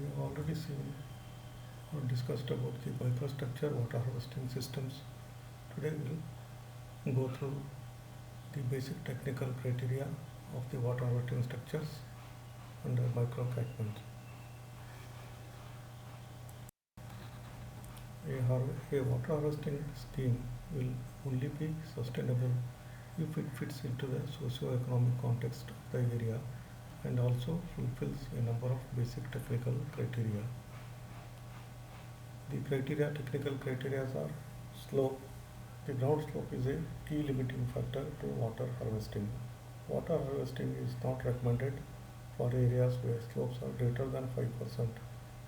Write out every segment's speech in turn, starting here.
We have already seen or discussed about the microstructure water harvesting systems. Today we'll go through the basic technical criteria of the water harvesting structures under microcatchment. A water harvesting scheme will only be sustainable if it fits into the socio-economic context of the area and also fulfills a number of basic technical criteria. The technical criteria are slope. The ground slope is a key limiting factor to water harvesting. Water harvesting is not recommended for areas where slopes are greater than 5%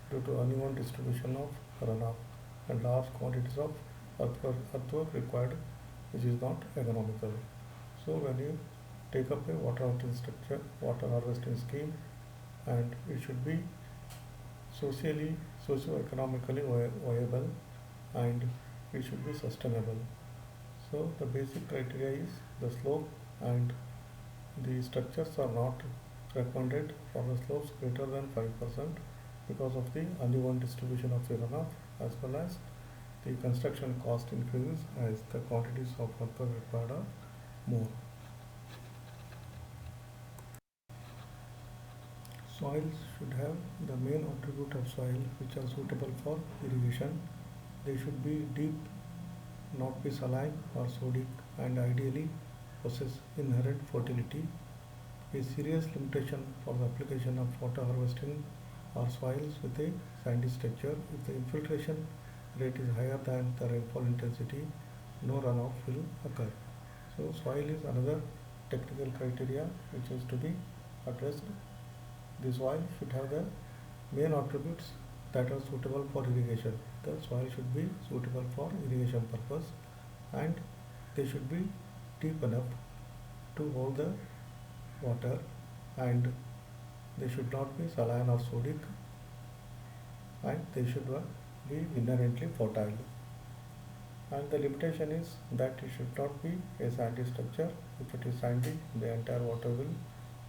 due to uneven distribution of runoff and large quantities of earthwork required, which is not economical. So when you take up a water harvesting scheme, and it should be socio-economically viable, and it should be sustainable. So the basic criteria is the slope, and the structures are not recommended for the slopes greater than 5% because of the uneven distribution of the runoff, as well as the construction cost increases as the quantities of earthwork required are more. Soils should have the main attribute of soil which are suitable for irrigation. They should be deep, not be saline or sodic, and ideally possess inherent fertility. A serious limitation for the application of water harvesting are soils with a sandy structure. If the infiltration rate is higher than the rainfall intensity, no runoff will occur. So soil is another technical criteria which is to be addressed. The soil should have the main attributes that are suitable for irrigation. The soil should be suitable for irrigation purpose, and they should be deep enough to hold the water, and they should not be saline or sodic, and they should be inherently fertile. And the limitation is that it should not be a sandy structure. If it is sandy, the entire water will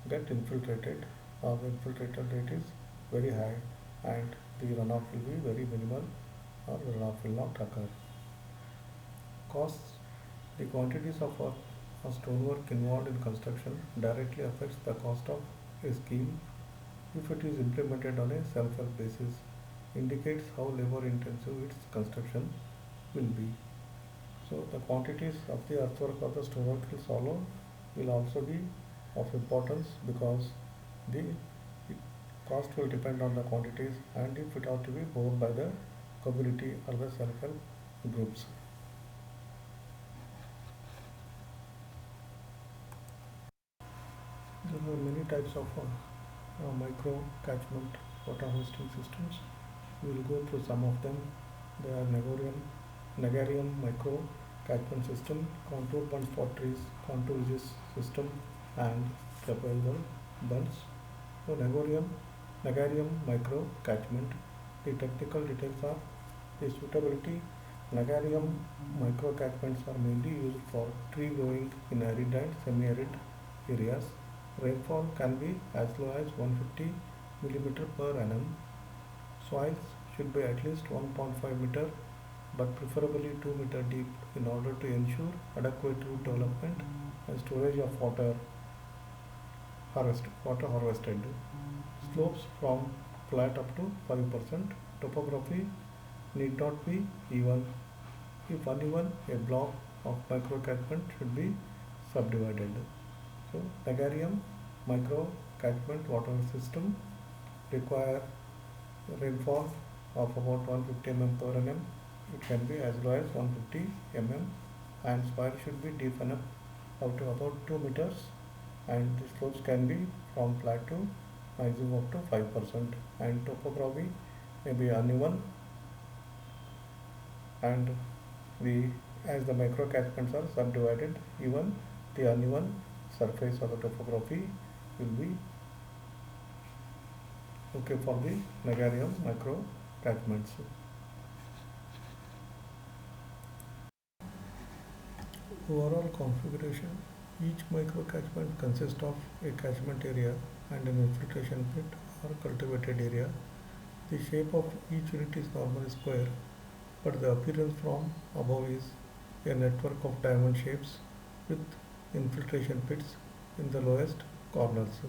get infiltrated, or the infiltration rate is very high, and the runoff will be very minimal, or the runoff will not occur. Costs. The quantities of stonework involved in construction directly affects the cost of a scheme. If it is implemented on a self-help basis, indicates how labor intensive its construction will be. So the quantities of the earthwork or the stonework will also be of importance, because the cost will depend on the quantities, and if it ought to be borne by the community or the self-help groups. There are many types of micro catchment water harvesting systems. We will go through some of them. There are Nagarium micro catchment system, contour bunds for trees, contour ridges system, and trapezoidal bunds. So Nagarium micro catchment. The technical details are the suitability. Nagarium micro catchments are mainly used for tree growing in arid and semi-arid areas. Rainfall can be as low as 150 mm per annum. Soils should be at least 1.5 meter, but preferably 2 meter deep, in order to ensure adequate root development and storage of water harvested. Slopes from flat up to 5%. Topography need not be even. If uneven, a block of microcatchment should be subdivided. So Nagarium micro catchment water system require rainfall of about 150 mm per annum. It can be as low as 150 mm, and soil should be deep enough up to about 2 meters, and the slopes can be from flat to maximum up to 5%, and topography may be uneven, and as the micro catchments are subdivided, even the uneven surface of the topography will be okay for the Nagarium micro catchments. Overall configuration. Each micro catchment consists of a catchment area and an infiltration pit or cultivated area. The shape of each unit is normally square, but the appearance from above is a network of diamond shapes with infiltration pits in the lowest corners.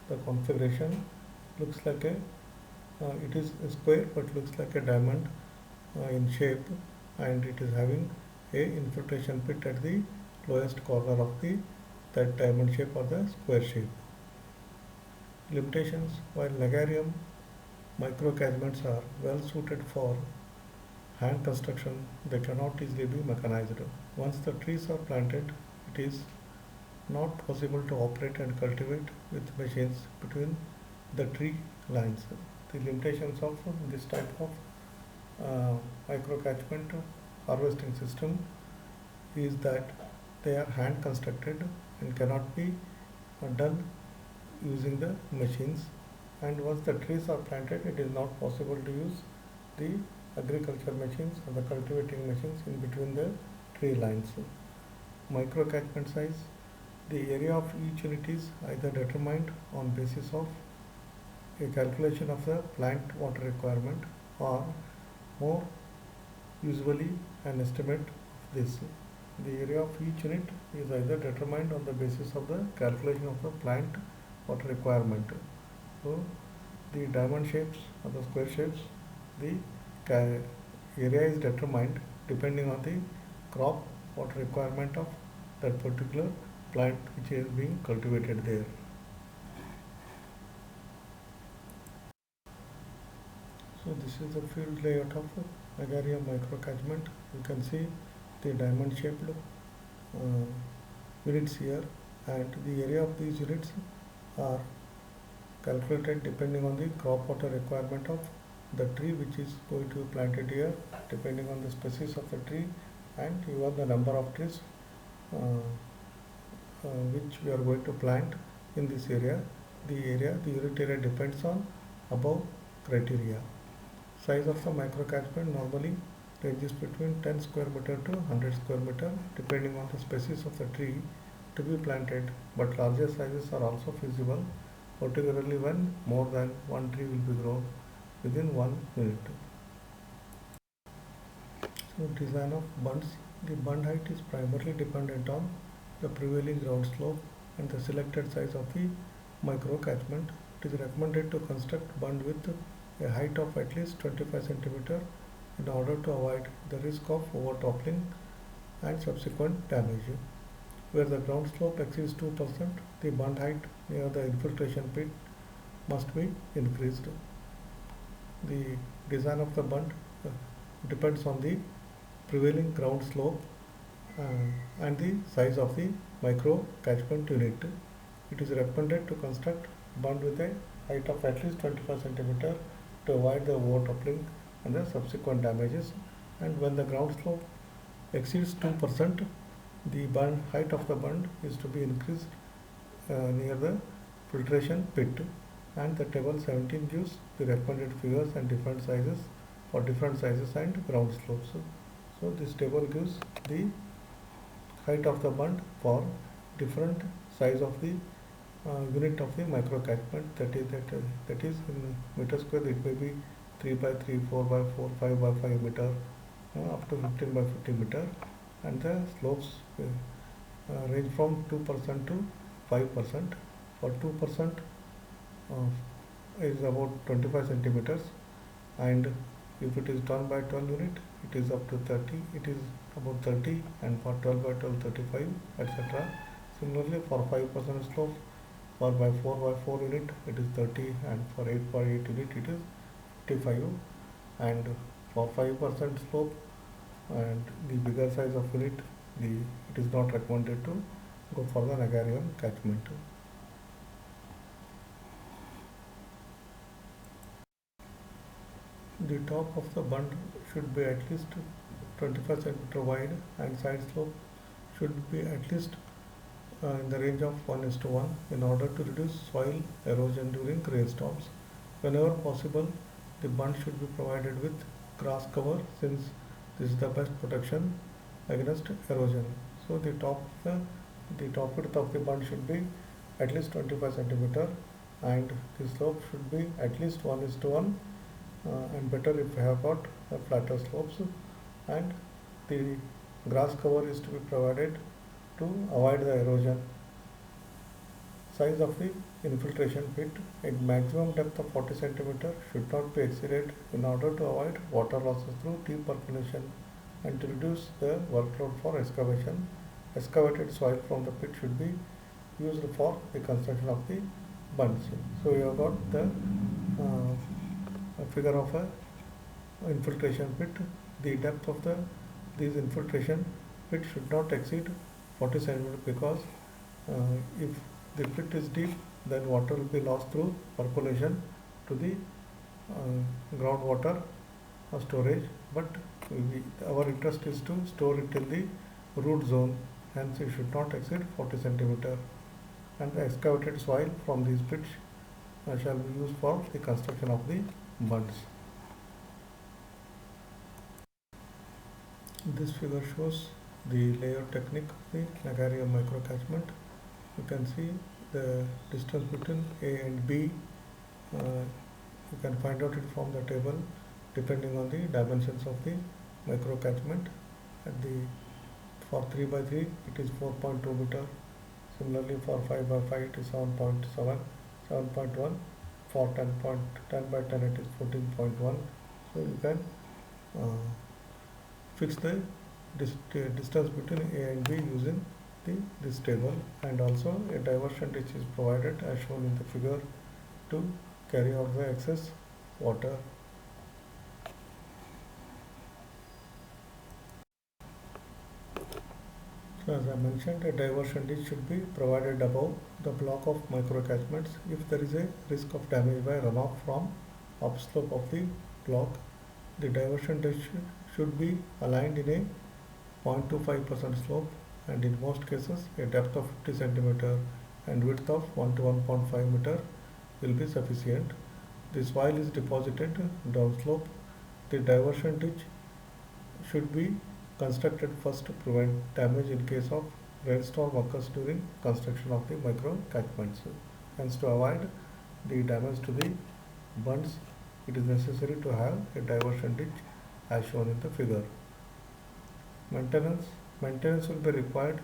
The configuration looks like it is a square but looks like a diamond in shape, and it is having a infiltration pit at the lowest corner of the that diamond shape or the square shape. Limitations: while Nagarium microcatchments are well suited for hand construction, they cannot easily be mechanized. Once the trees are planted, it is not possible to operate and cultivate with machines between the tree lines. The limitations of this type of microcatchment harvesting system is that they are hand constructed and cannot be done using the machines, and once the trees are planted, it is not possible to use the agriculture machines or the cultivating machines in between the tree lines. Micro catchment size: the area of each unit is either determined on basis of a calculation of the plant water requirement or more usually an estimate of this. The area of each unit is either determined on the basis of the calculation of the plant water requirement. So the diamond shapes or the square shapes, the area is determined depending on the crop water requirement of that particular plant which is being cultivated there. So this is the field layout of Nagarium microcatchment. You can see the diamond shaped units here, and the area of these units are calculated depending on the crop water requirement of the tree which is going to be planted here, depending on the species of the tree and even the number of trees which we are going to plant in this area. The unit area depends on above criteria. Size of the microcatchment normally ranges between 10 square meter to 100 square meter depending on the species of the tree to be planted, but larger sizes are also feasible, particularly when more than one tree will be grown within one unit. So design of bunds. The bund height is primarily dependent on the prevailing ground slope and the selected size of the microcatchment. It is recommended to construct bund with a height of at least 25 cm in order to avoid the risk of overtoppling and subsequent damage. Where the ground slope exceeds 2%, the bund height near the infiltration pit must be increased. The design of the bund depends on the prevailing ground slope and the size of the micro catchment unit. It is recommended to construct bund with a height of at least 25 cm to avoid the overtoppling and the subsequent damages. And when the ground slope exceeds 2%, the height of the bund is to be increased near the filtration pit, and the table 17 gives the recommended figures and different sizes for different sizes and ground slopes. So this table gives the height of the bund for different size of the unit of the microcatchment, that is in meter square. It may be 3 by 3, 4 by 4, 5 by 5 meter, up to 15 by 50 meter, and the slopes range from 2% to 5%. For 2% is about 25 centimeters, and if it is done by 12 unit, it is up to 30. It is about 30, and for 12 by 12, 35, etc. Similarly, for 5% slope, for by 4 by 4 unit, it is 30, and for 8 by 8 unit, it is 55. And for 5% slope and the bigger size of unit, it is not recommended to go for the Nagarium catchment. The top of the bund should be at least 25 cm wide, and side slope should be at least in the range of 1:1 in order to reduce soil erosion during rainstorms. Whenever possible, the bund should be provided with grass cover, since this is the best protection against erosion. So the top width of the bund should be at least 25 cm, and the slope should be at least 1:1 and better if we have got flatter slopes, and the grass cover is to be provided to avoid the erosion. Size of the infiltration pit: a maximum depth of 40 cm should not be exceeded in order to avoid water losses through deep percolation and to reduce the workload for excavation. Excavated soil from the pit should be used for the construction of the bunds. So you have got the figure of a infiltration pit. The depth of these infiltration pit should not exceed 40 cm because if the pit is deep, then water will be lost through percolation to the groundwater storage, but our interest is to store it in the root zone, hence it should not exceed 40 cm, and the excavated soil from these pits shall be used for the construction of the bunds. This figure shows the layout technique of the Nagaria microcatchment. You can see the distance between A and B. You can find out it from the table depending on the dimensions of the microcatchment. For 3 by 3 it is 4.2 meter. Similarly for 5 by 5 it is 7.7, 7.1. For 10 by 10 it is 14.1. So you can fix the distance between A and B using this table, and also a diversion ditch is provided as shown in the figure to carry out the excess water. So as I mentioned, a diversion ditch should be provided above the block of microcatchments if there is a risk of damage by runoff from upslope of the block. The diversion ditch should be aligned in a 0.25% slope, and in most cases a depth of 50 cm and width of 1 to 1.5 meter will be sufficient. The soil is deposited downslope. The diversion ditch should be constructed first to prevent damage in case of rainstorm occurs during construction of the micro catchments. Hence, to avoid the damage to the bunds, it is necessary to have a diversion ditch as shown in the figure. Maintenance will be required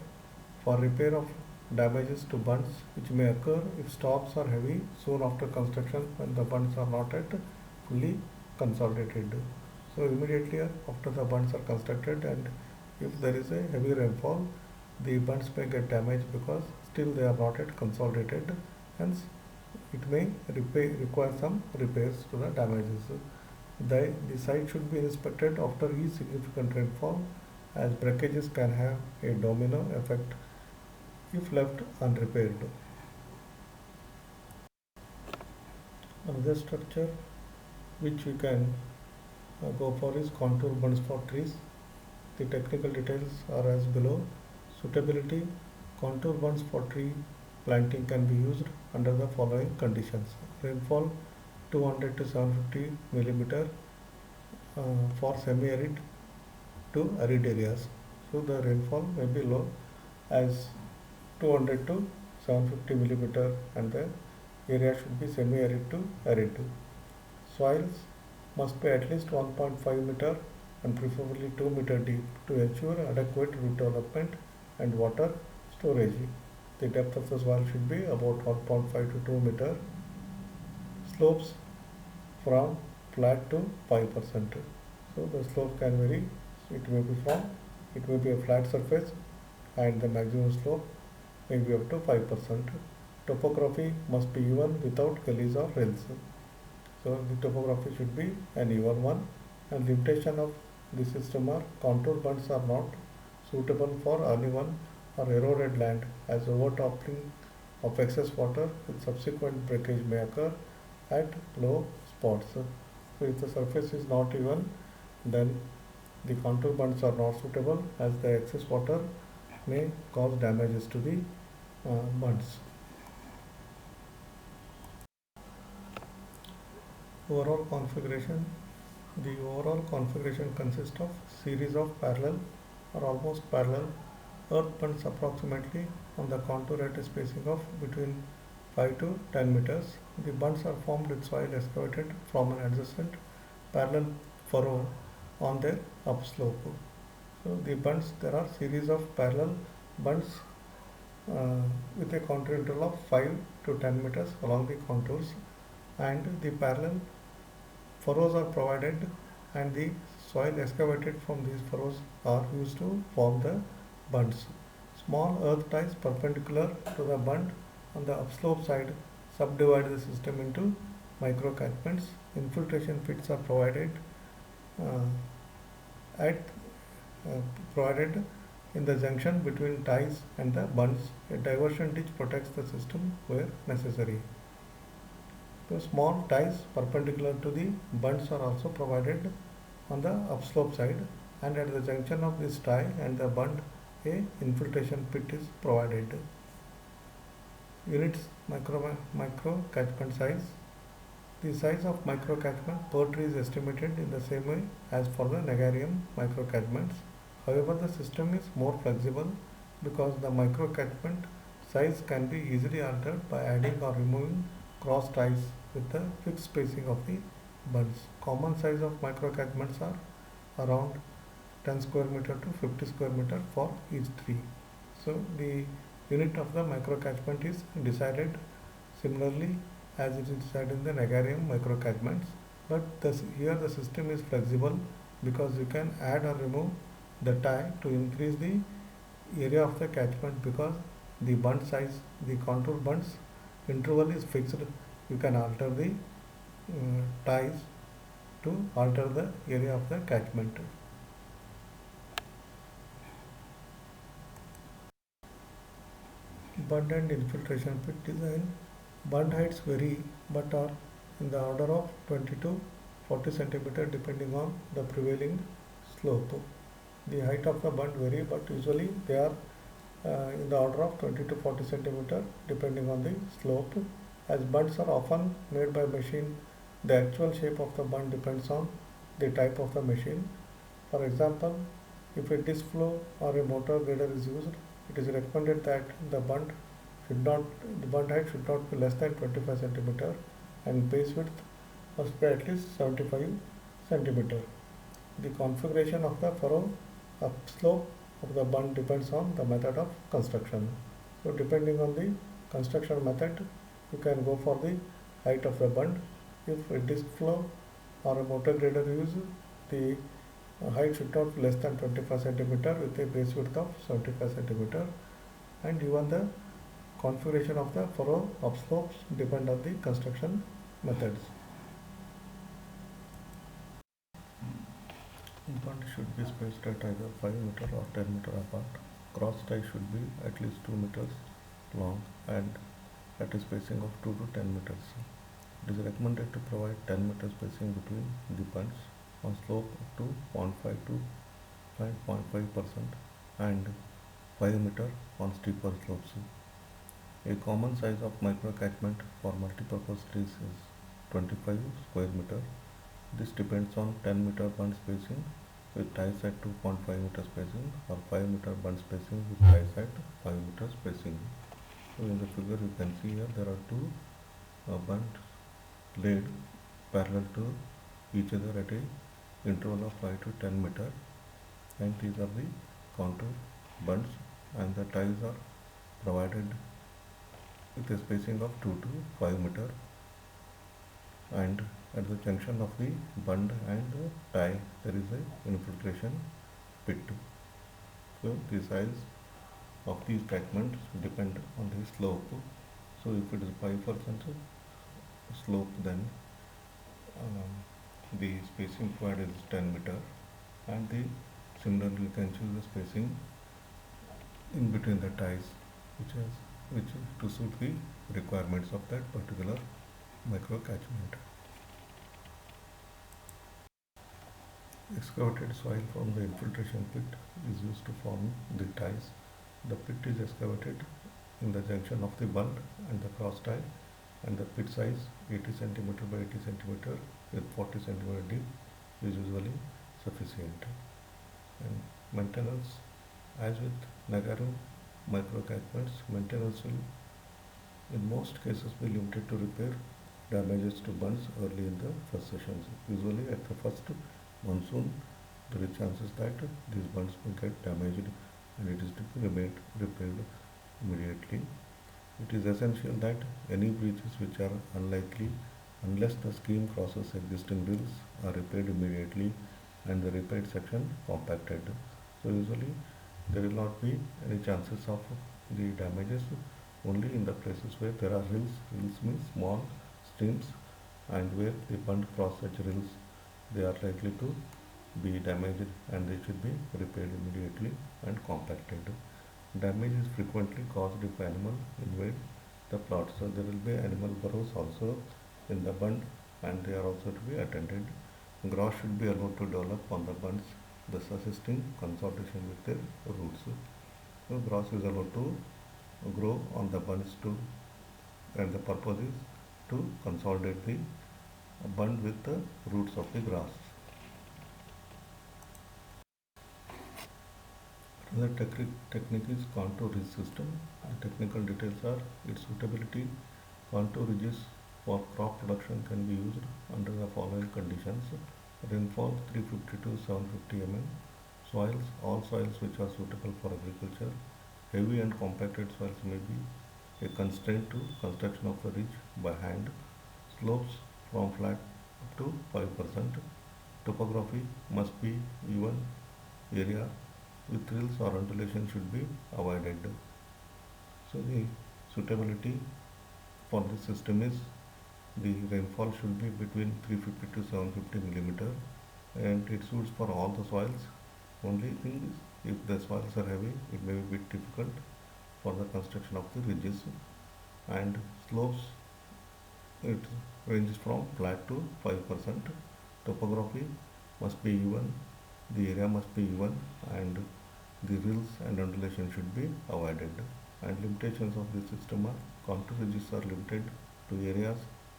for repair of damages to bunds which may occur if storms are heavy soon after construction when the bunds are not yet fully consolidated. So immediately after the bunds are constructed, and if there is a heavy rainfall, the bunds may get damaged because still they are not yet consolidated, hence it may require some repairs to the damages. The site should be inspected after each significant rainfall, as breakages can have a domino effect if left unrepaired. Another structure which we can go for is contour bunds for trees. The technical details are as below. Suitability: contour bunds for tree planting can be used under the following conditions. Rainfall 200 to 750 millimeter for semi-arid to arid areas. So the rainfall may be low as 200 to 750 millimeter, and the area should be semi-arid to arid. Soils must be at least 1.5 meter and preferably 2 meter deep to ensure adequate root development and water storage. The depth of the soil should be about 1.5 to 2 meter. Slopes from flat to 5%. So the slope can vary. It may be a flat surface, and the maximum slope may be up to 5%. Topography must be even without gullies or rills. So the topography should be an even one, and limitation of the system are contour bunds are not suitable for uneven or eroded land, as overtoppling of excess water with subsequent breakage may occur at low spots. So if the surface is not even, then the contour bunds are not suitable, as the excess water may cause damages to the bunds. Overall configuration. The overall configuration consists of series of parallel or almost parallel earth bunds approximately on the contour at a spacing of between 5 to 10 meters. The bunds are formed with soil excavated from an adjacent parallel furrow on their upslope. So the bunds, there are series of parallel bunds with a contour interval of 5 to 10 meters along the contours, and the parallel furrows are provided, and the soil excavated from these furrows are used to form the bunds. Small earth ties perpendicular to the bund on the upslope side subdivide the system into microcatchments. Infiltration pits are uh, at uh, provided in the junction between ties and the bunds. A diversion ditch protects the system where necessary. So small ties perpendicular to the bunds are also provided on the upslope side, and at the junction of this tie and the bund a infiltration pit is provided. Units micro catchment size. The size of micro catchment per tree is estimated in the same way as for the Negarium micro catchments. However, the system is more flexible because the micro catchment size can be easily altered by adding or removing cross ties with the fixed spacing of the bunds. Common size of micro catchments are around 10 square meter to 50 square meter for each tree. So the unit of the micro catchment is decided similarly as it is decided in the Negarium micro catchments, but here the system is flexible because you can add or remove the tie to increase the area of the catchment, because the bund size, the contour bunds interval is fixed. You can alter the ties to alter the area of the catchment. Bund and infiltration pit design. Bund heights vary but are in the order of 20 to 40 centimeter depending on the prevailing slope. The height of the bund vary, but usually they are in the order of 20 to 40 centimeter depending on the slope. As bunds are often made by machine, the actual shape of the bund depends on the type of the machine. For example, if a disc flow or a motor grader is used, it is recommended that the bund height should not be less than 25 centimeter and base width must be at least 75 centimeter. The configuration of the furrow upslope of the bund depends on the method of construction. So depending on the construction method, you can go for the height of the bund. If a disc flow or a motor grader is used, the height should not be less than 25 centimeter with a base width of 75 centimeter, and even the configuration of the furrow upslopes depend on the construction methods. Bund should be spaced at either 5 meter or 10 meter apart. Cross tie should be at least 2 meters long and at a spacing of 2 to 10 meters. It is recommended to provide 10 meter spacing between the bunds on slope up to 0.5 to 5.5% and 5 meter on steeper slopes. A common size of microcatchment for multipurpose trees is 25 square meter. This depends on 10 meter bund spacing with ties at 2.5 meter spacing or 5 meter bund spacing with ties at 5 meter spacing. So in the figure you can see here there are two bunds laid parallel to each other at a interval of 5 to 10 meter, and these are the contour bunds, and the ties are provided with a spacing of 2 to 5 meter, and at the junction of the bund and the tie there is a infiltration pit. So the size of these catchments depend on the slope. So if it is 5% slope, then the spacing provided is 10 meter, and similarly you can choose the spacing in between the ties which to suit the requirements of that particular micro catchment. Excavated soil from the infiltration pit is used to form the ties. The pit is excavated in the junction of the bund and the cross tie, and the pit size 80 cm by 80 cm with 40 cm deep is usually sufficient. And maintenance, as with Negarium microcatchments, maintenance will in most cases be limited to repair damages to bunds early in the first sessions. Usually at the first monsoon, there is chances that these bunds will get damaged and it is to be repaired immediately. It is essential that any breaches which are unlikely unless the scheme crosses existing drills are repaired immediately and the repaired section compacted. So usually there will not be any chances of the damages only in the places where there are rills. Rills means small streams, and where the bund cross such rills, they are likely to be damaged and they should be repaired immediately and compacted. Damage is frequently caused if animal invade the plot. So there will be animal burrows also in the bund and they are also to be attended. Grass should be allowed to develop on the bunds, thus assisting consolidation with their roots. So grass is allowed to grow on the bunds too, and the purpose is to consolidate the bund with the roots of the grass. Another technique is contour ridge system. The technical details are its suitability. Contour ridges for crop production can be used under the following conditions: rainfall 350 to 750 mm, soils, all soils which are suitable for agriculture. Heavy and compacted soils may be a constraint to construction of the ridge by hand. Slopes from flat up to 5%. Topography must be even area with rills or undulation should be avoided. So the suitability for this system is the rainfall should be between 350 to 750 millimeter and it suits for all the soils. Only thing is if the soils are heavy it may be a bit difficult for the construction of the ridges, and slopes it ranges from flat to 5%. Topography must be even, the area must be even, and the rills and undulation should be avoided. And limitations of this system are contour ridges are limited to areas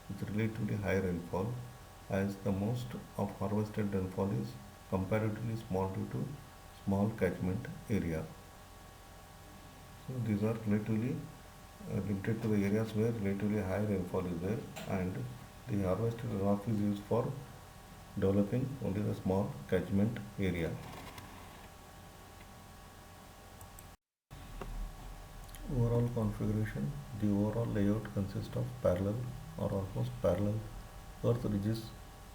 with relatively high rainfall, as the most of harvested rainfall is comparatively small due to small catchment area. So these are relatively limited to the areas where relatively high rainfall is there, and the harvested runoff is used for developing only the small catchment area. Overall configuration: the overall layout consists of parallel or almost parallel earth ridges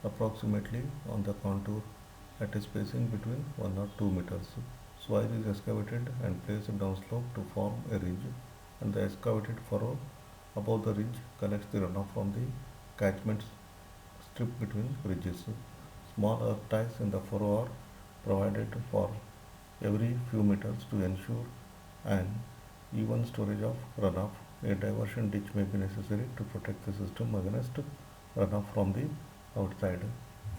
approximately on the contour at a spacing between 1 or 2 meters. Soil is excavated and placed downslope to form a ridge, and the excavated furrow above the ridge collects the runoff from the catchment strip between ridges. Small earth ties in the furrow are provided for every few meters to ensure an even storage of runoff. A diversion ditch may be necessary to protect the system against runoff from the outside.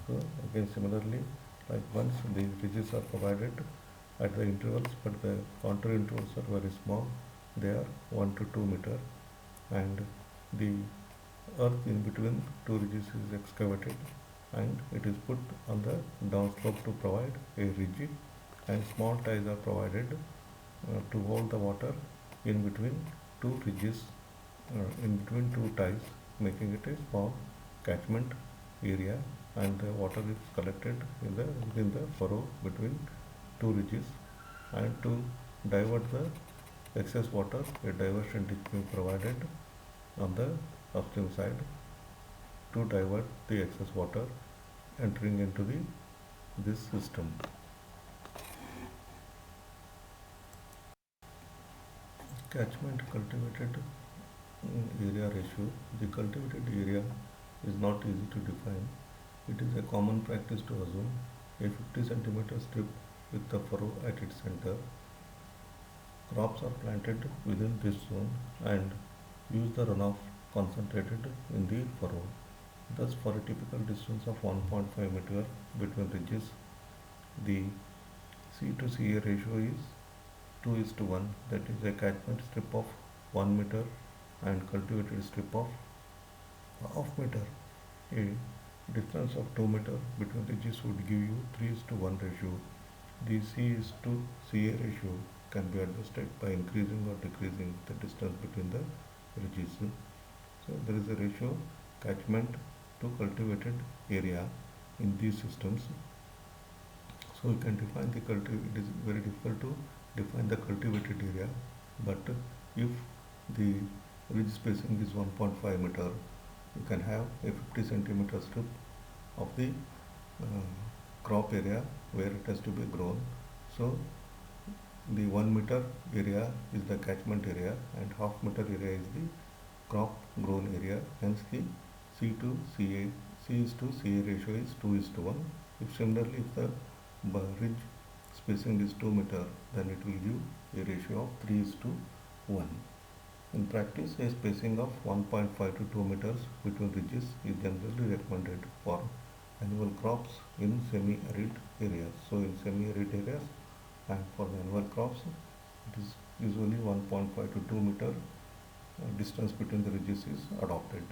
So again similarly, like once the ridges are provided at the intervals, but the contour intervals are very small, they are 1 to 2 meter, and the earth in between two ridges is excavated and it is put on the downslope to provide a ridge, and small ties are provided to hold the water in between two ridges, in between two ties, making it a small catchment area, and the water is collected within the furrow between two ridges. And to divert the excess water, a diversion ditch being provided on the upstream side to divert the excess water entering into this system. Catchment cultivated area ratio. The cultivated area is not easy to define. It is a common practice to assume a 50 centimeter strip with the furrow at its center. Crops are planted within this zone and use the runoff concentrated in the furrow. Thus, for a typical distance of 1.5 meter between ridges, the C to CA ratio is 2:1, that is a catchment strip of 1 meter and cultivated strip of half meter. A distance of 2 meter between ridges would give you 3:1 ratio. The C is to CA ratio can be adjusted by increasing or decreasing the distance between the ridges. So there is a ratio catchment to cultivated area in these systems. So you can define it is very difficult to define the cultivated area, but if the ridge spacing is 1.5 meter, you can have a 50 centimeter strip of the crop area where it has to be grown. So the 1 meter area is the catchment area and half meter area is the crop grown area. Hence the C to CA, C is to CA ratio is 2 is to 1. If similarly if the ridge spacing is 2 meter, then it will give a ratio of 3 is to 1. In practice, a spacing of 1.5 to 2 meters between ridges is generally recommended for annual crops in semi-arid areas. So in semi-arid areas and for the annual crops, it is usually 1.5 to 2 meter distance between the ridges is adopted.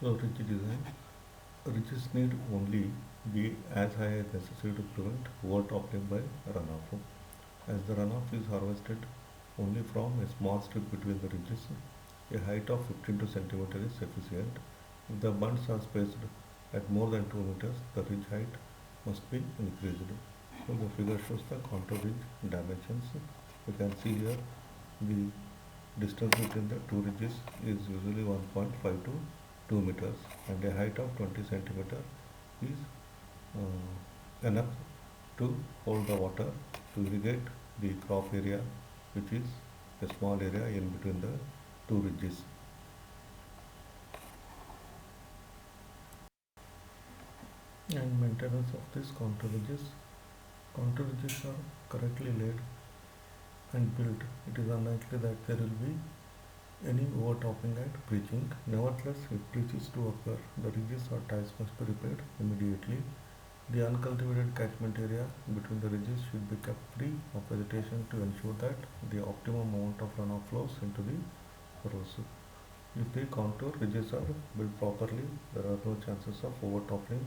So ridge design. Ridges need only be as high as necessary to prevent overtoppling by runoff. As the runoff is harvested only from a small strip between the ridges, a height of 15 to centimeter is sufficient. If the bunds are spaced at more than 2 meters, the ridge height must be increased. So the figure shows the contour ridge dimensions. You can see here the distance between the two ridges is usually 1.5 to 2 meters and a height of 20 centimeter is enough to hold the water to irrigate the crop area, which is a small area in between the two ridges. And maintenance of these contour ridges. Contour ridges are correctly laid and built. It is unlikely that there will be any overtopping and breaching. Nevertheless, if breach is to occur, the ridges or ties must be repaired immediately. The uncultivated catchment area between the ridges should be kept free of vegetation to ensure that the optimum amount of runoff flows into the furrows. If the contour ridges are built properly, there are no chances of overtoppling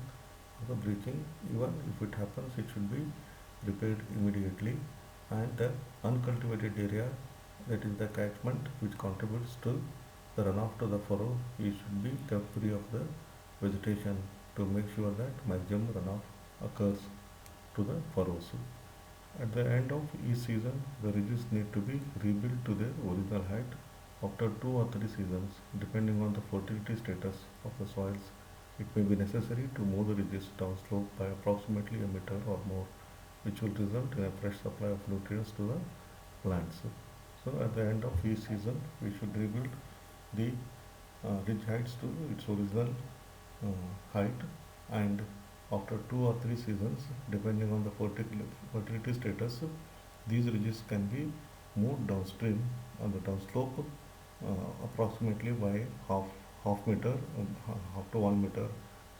or the breaching. Even if it happens, it should be repaired immediately. And the uncultivated area, that is the catchment which contributes to the runoff to the furrow, it should be kept free of the vegetation to make sure that maximum runoff occurs to the furrows. At the end of each season, the ridges need to be rebuilt to their original height after 2 or 3 seasons, depending on the fertility status of the soils. It may be necessary to move the ridges downslope by approximately a meter or more, which will result in a fresh supply of nutrients to the plants. So at the end of each season, we should rebuild the ridge heights to its original height, and after 2 or 3 seasons, depending on the fertility status, these ridges can be moved downstream on the downslope approximately by half meter, half to 1 meter,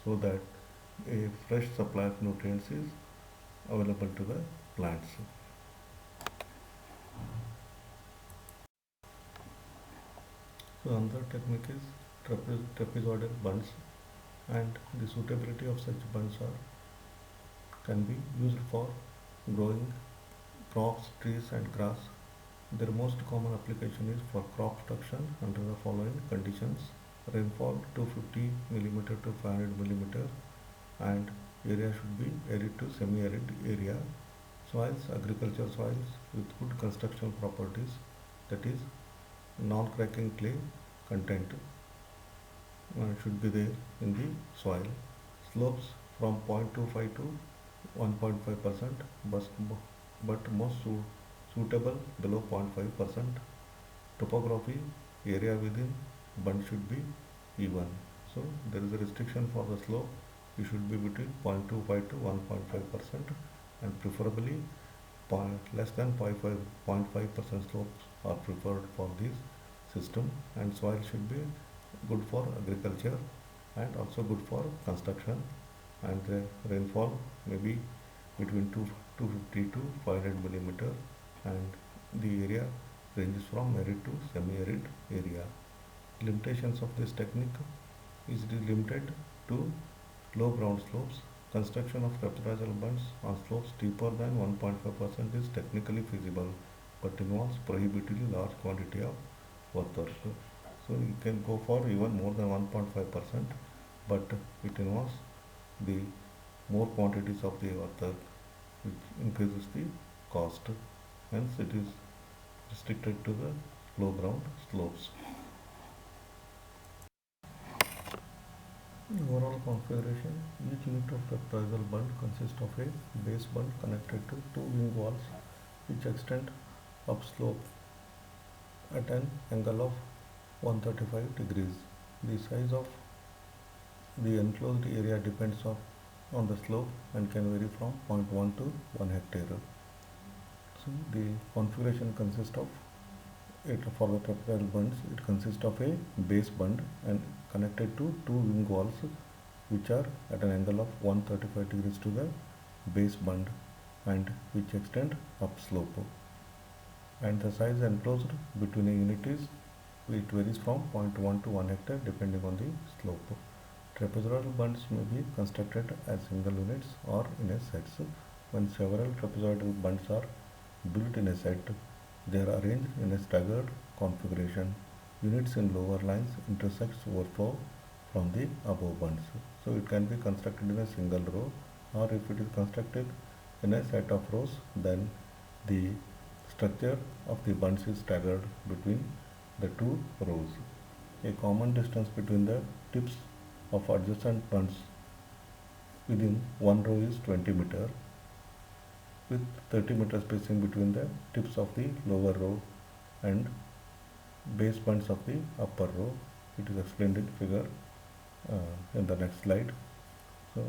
so that a fresh supply of nutrients is available to the plants. So another technique is trapezoidal bunds, and the suitability of such bunds can be used for growing crops, trees and grass. Their most common application is for crop production under the following conditions: rainfall 250 mm to 500 mm, and area should be arid to semi-arid area. Soils, agriculture soils with good construction properties, that is non-cracking clay content should be there in the soil. Slopes from 0.25 to 1.5%, but most suitable below 0.5%. Topography, area within bund should be even. So there is a restriction for the slope. It should be between 0.25 to 1.5%, and preferably less than 0.5% slopes are preferred for this system, and soil should be good for agriculture and also good for construction, and the rainfall may be between 250 to 500 millimeter, and the area ranges from arid to semi-arid area. Limitations of this technique is limited to low ground slopes. Construction of trapezoidal bunds on slopes deeper than 1.5% is technically feasible, but involves prohibitively large quantity of earthwork. So you can go for even more than 1.5%, but it involves the more quantities of the earthwork, which increases the cost. Hence, it is restricted to the low ground slopes. Overall configuration: each unit of reprisal bund consists of a base bund connected to two wing walls which extend upslope at an angle of 135 degrees. The size of the enclosed area depends on the slope and can vary from 0.1 to 1 hectare. So the configuration consists of it for the trapezoidal bunds. It consists of a base bund and connected to two wing walls which are at an angle of 135 degrees to the base bund and which extend upslope. And the size enclosed between a unit is, it varies from 0.1 to 1 hectare depending on the slope. Trapezoidal bunds may be constructed as single units or in a sets. When several trapezoidal bunds are built in a set, they are arranged in a staggered configuration. Units in lower lines intersects overflow from the above bunds. So it can be constructed in a single row, or if it is constructed in a set of rows, then the structure of the bunds is staggered between the two rows. A common distance between the tips of adjacent bunds within one row is 20 meter, with 30 meter spacing between the tips of the lower row and base bunds of the upper row. It is explained in figure in the next slide. So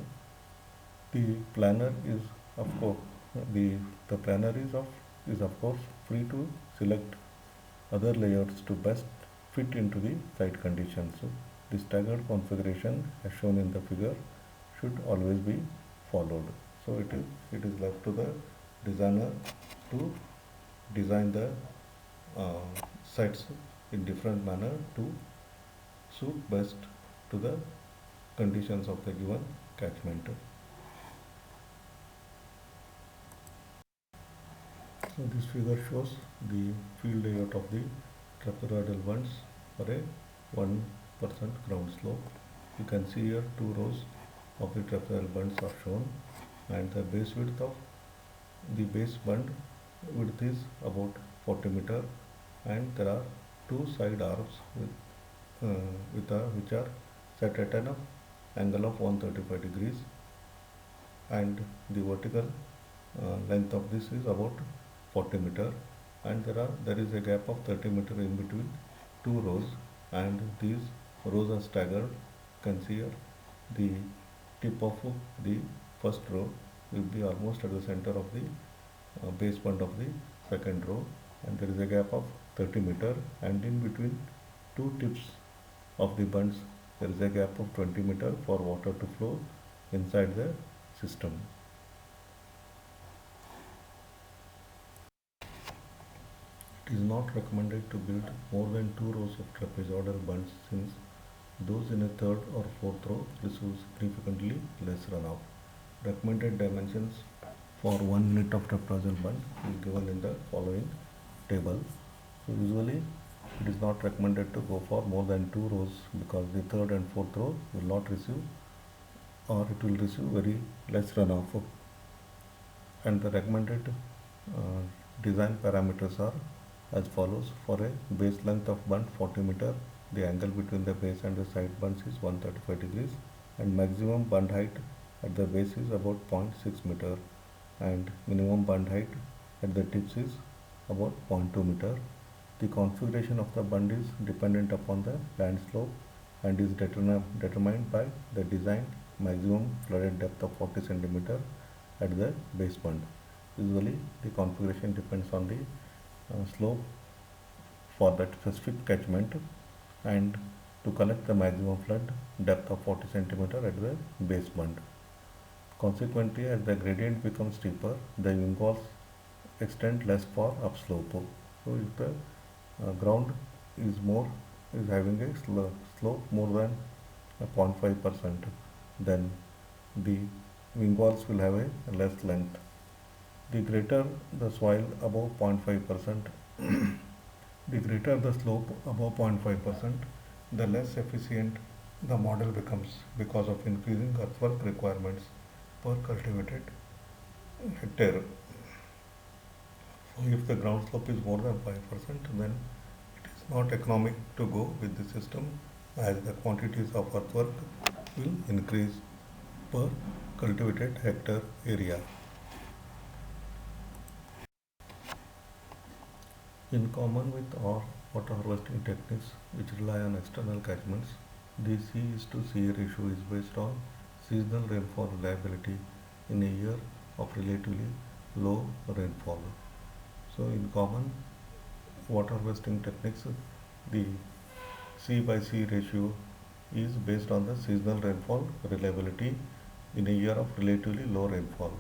the planner is of course the planner is of course free to select other layouts to best fit into the site conditions. So the staggered configuration as shown in the figure should always be followed. So it is left to the designer to design the sites in different manner to suit best to the conditions of the given catchment. So this figure shows the field layout of the trapezoidal bunds for a 1% ground slope. You can see here two rows of the trapezoidal bunds are shown, and the base width of the base bund width is about 40 meter, and there are two side arms which are set at an angle of 135 degrees, and the vertical length of this is about 40 meter, and there is a gap of 30 meter in between two rows, and these rows are staggered. You can see here the tip of the first row will be almost at the center of the base bund of the second row, and there is a gap of 30 meter, and in between two tips of the bunds there is a gap of 20 meter for water to flow inside the system. It is not recommended to build more than two rows of trapezoidal bunds, since those in a third or fourth row receive significantly less runoff. Recommended dimensions for 1 unit of trapezoidal bund is given in the following table. So usually it is not recommended to go for more than two rows, because the third and fourth row will not receive, or it will receive very less runoff. And the recommended design parameters are as follows. For a base length of bund 40 meter, the angle between the base and the side bunds is 135 degrees, and maximum bund height at the base is about 0.6 meter, and minimum bund height at the tips is about 0.2 meter. The configuration of the bund is dependent upon the land slope and is determined by the design maximum flooded depth of 40 centimeter at the base bund. Usually the configuration depends on the slope for that specific catchment, and to collect the maximum flood depth of 40 centimeter at the base bund. Consequently, as the gradient becomes steeper, the wing walls extend less for upslope. So if the ground is having a slope more than 0.5%, then the wing walls will have a less length. The greater the soil above 0.5%, The greater the slope above 0.5%, the less efficient the model becomes because of increasing earthwork requirements per cultivated hectare. So if the ground slope is more than 5%, then it is not economic to go with the system as the quantities of earthwork will increase per cultivated hectare area. In common with all water harvesting techniques which rely on external catchments, the C is to CA ratio is based on seasonal rainfall reliability in a year of relatively low rainfall. So in common water harvesting techniques, the C by C ratio is based on the seasonal rainfall reliability in a year of relatively low rainfall.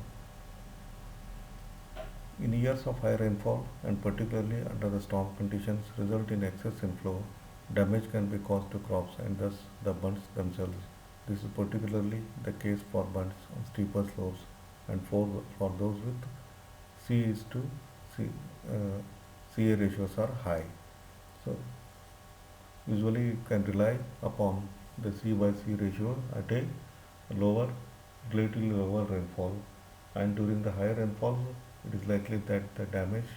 In years of high rainfall and particularly under the storm conditions result in excess inflow, damage can be caused to crops and thus the bunds themselves. This is particularly the case for bunds on steeper slopes and for those with C is to C, CA ratios are high. So usually you can rely upon the C by C ratio at a lower, relatively lower rainfall, and during the higher rainfall it is likely that the damage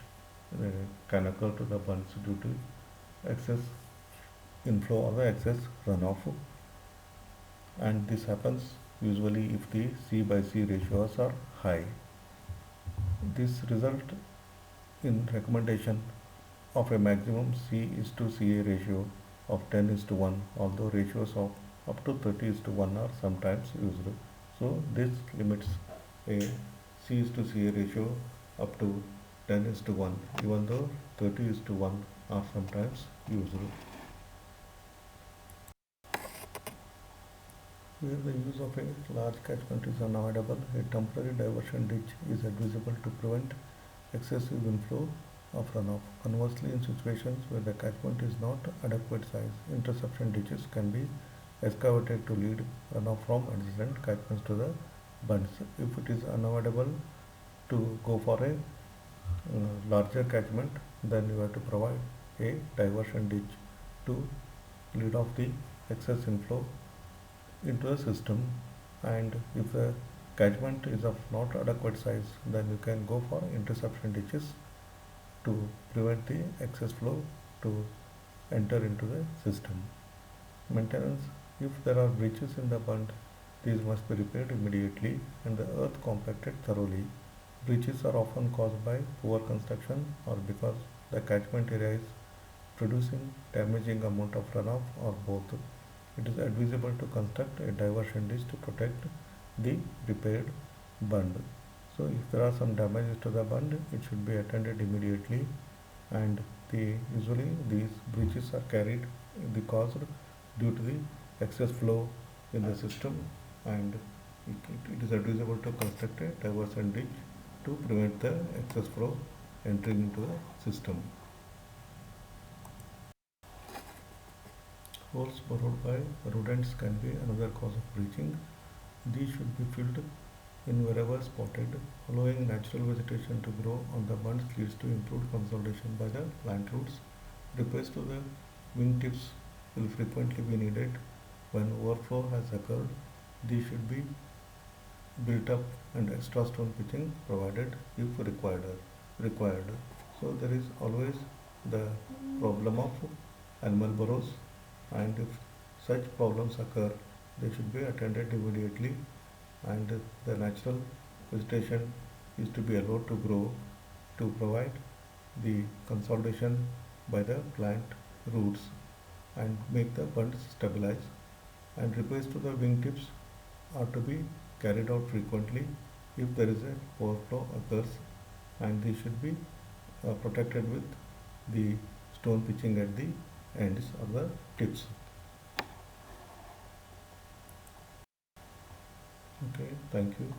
can occur to the bunds due to excess inflow or the excess runoff, and this happens usually if the C by C ratios are high. This result in recommendation of a maximum C is to CA ratio of 10 is to 1, although ratios of up to 30 is to 1 are sometimes used. So this limits a C is to CA ratio up to 10 is to 1, even though 30 is to 1 are sometimes used. Where the use of a large catchment is unavoidable, a temporary diversion ditch is advisable to prevent excessive inflow of runoff. Conversely, in situations where the catchment is not adequate size, interception ditches can be excavated to lead runoff from adjacent catchments to the bunds. If it is unavoidable to go for a larger catchment, then you have to provide a diversion ditch to lead off the excess inflow into the system, and if the catchment is of not adequate size, then you can go for interception ditches to prevent the excess flow to enter into the system. Maintenance: if there are breaches in the bund, these must be repaired immediately and the earth compacted thoroughly. Breaches are often caused by poor construction or because the catchment area is producing damaging amount of runoff or both. It is advisable to construct a diversion ditch to protect the repaired bund. So if there are some damages to the bund, it should be attended immediately, and usually these breaches are caused due to the excess flow in the system, and it is advisable to construct a diversion ditch to prevent the excess flow entering into the system. Holes burrowed by rodents can be another cause of breaching. These should be filled in wherever spotted. Allowing natural vegetation to grow on the bunds leads to improved consolidation by the plant roots. Repairs to the wing tips will frequently be needed when overflow has occurred. These should be built up and extra stone pitching provided if required. So there is always the problem of animal burrows, and if such problems occur, they should be attended immediately, and the natural vegetation is to be allowed to grow to provide the consolidation by the plant roots and make the bunds stabilize. And repairs to the wing tips are to be carried out frequently if there is an overflow occurs, and these should be protected with the stone pitching at the ends or the tips. Okay, thank you.